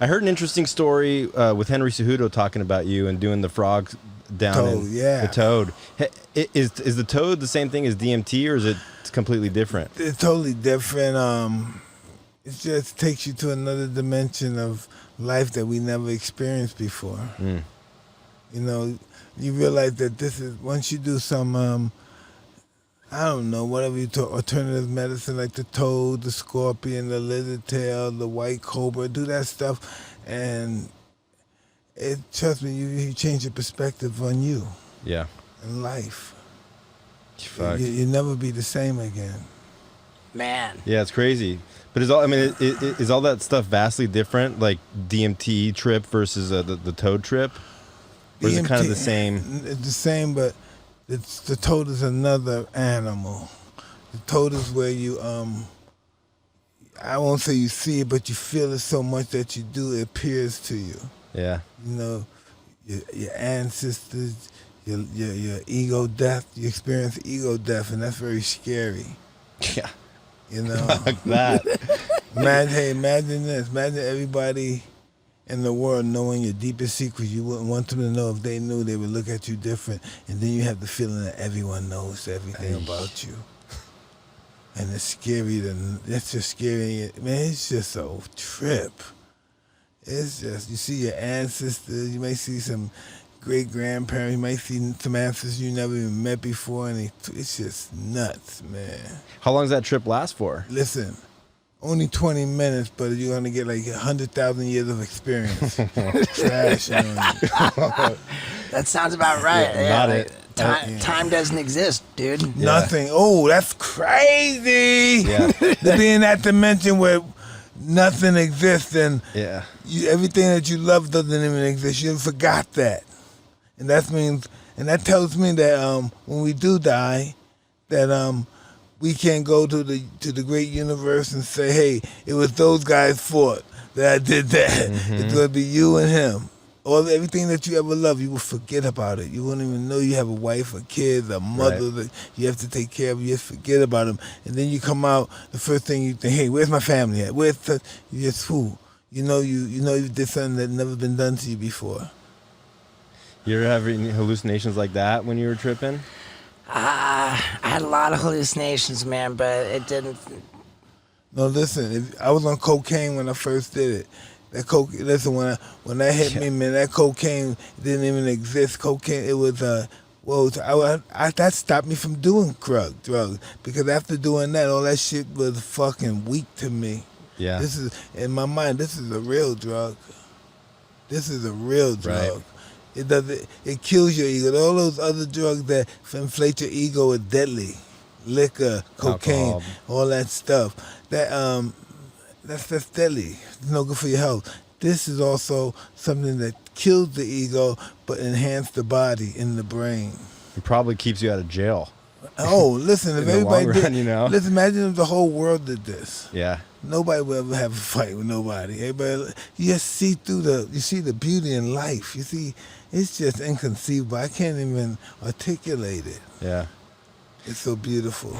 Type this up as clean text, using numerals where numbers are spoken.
I heard an interesting story with Henry Cejudo talking about you and doing the frog down Toad, in yeah. the toad. Is the toad the same thing as DMT, or is it completely different? It's totally different. It just takes you to another dimension of life that we never experienced before. Mm. You know, you realize that this is, once you do some, I don't know, whatever you talk, alternative medicine like the toad, the scorpion, the lizard tail, the white cobra, do that stuff, and trust me, you change your perspective on you. Yeah. And life. Fuck. You'll never be the same again. Man. Yeah, it's crazy. But is all that stuff vastly different, like DMT trip versus the toad trip? Or is it kind of the same? It's the same, but the toad is another animal. The toad is where you, I won't say you see it, but you feel it so much that you do, it appears to you. Yeah. You know, your ancestors, your ego death, you experience ego death, and that's very scary. Yeah. You know? Like that. Imagine this. Imagine everybody in the world knowing your deepest secrets. You wouldn't want them to know. If they knew, they would look at you different. And then you have the feeling that everyone knows everything about you. And it's scary. It's just scary. Man, it's just a trip. It's just, you see your ancestors, you may see some great-grandparents, you might see some ancestors you never even met before, and it's just nuts, man. How long does that trip last for? Listen, only 20 minutes, but you're going to get like 100,000 years of experience. Trash on you. That sounds about right. Yeah, Yeah, like, time doesn't exist, dude. Yeah. Nothing. Oh, that's crazy. Yeah. To be in that dimension where nothing exists, and everything that you love doesn't even exist. You forgot that. And that tells me that when we do die, that we can't go to the great universe and say, hey, it was those guys' fault that I did that. Mm-hmm. It's gonna be you and him. Everything that you ever loved, you will forget about it. You won't even know you have a wife, a kid, a mother that you have to take care of. You just forget about them. And then you come out, the first thing you think, hey, where's my family at? Where's you just who? You know you did something that never been done to you before. You ever have any hallucinations like that when you were tripping? I had a lot of hallucinations, man, but it didn't. No, listen, I was on cocaine when I first did it. That listen, when that hit me, man, that cocaine didn't even exist. Cocaine, it was that stopped me from doing drugs, because after doing that, all that shit was fucking weak to me. Yeah. This is, in my mind, this is a real drug. This is a real drug. Right. It kills your ego. All those other drugs that inflate your ego are deadly. Liquor, cocaine, alcohol, all that stuff. That's deadly. It's no good for your health. This is also something that kills the ego but enhances the body and the brain. It probably keeps you out of jail. Oh, listen, if everybody did, listen, imagine if the whole world did this. Yeah. Nobody would ever have a fight with nobody. Everybody, you just see you see the beauty in life. You see, it's just inconceivable. I can't even articulate it. Yeah. It's so beautiful.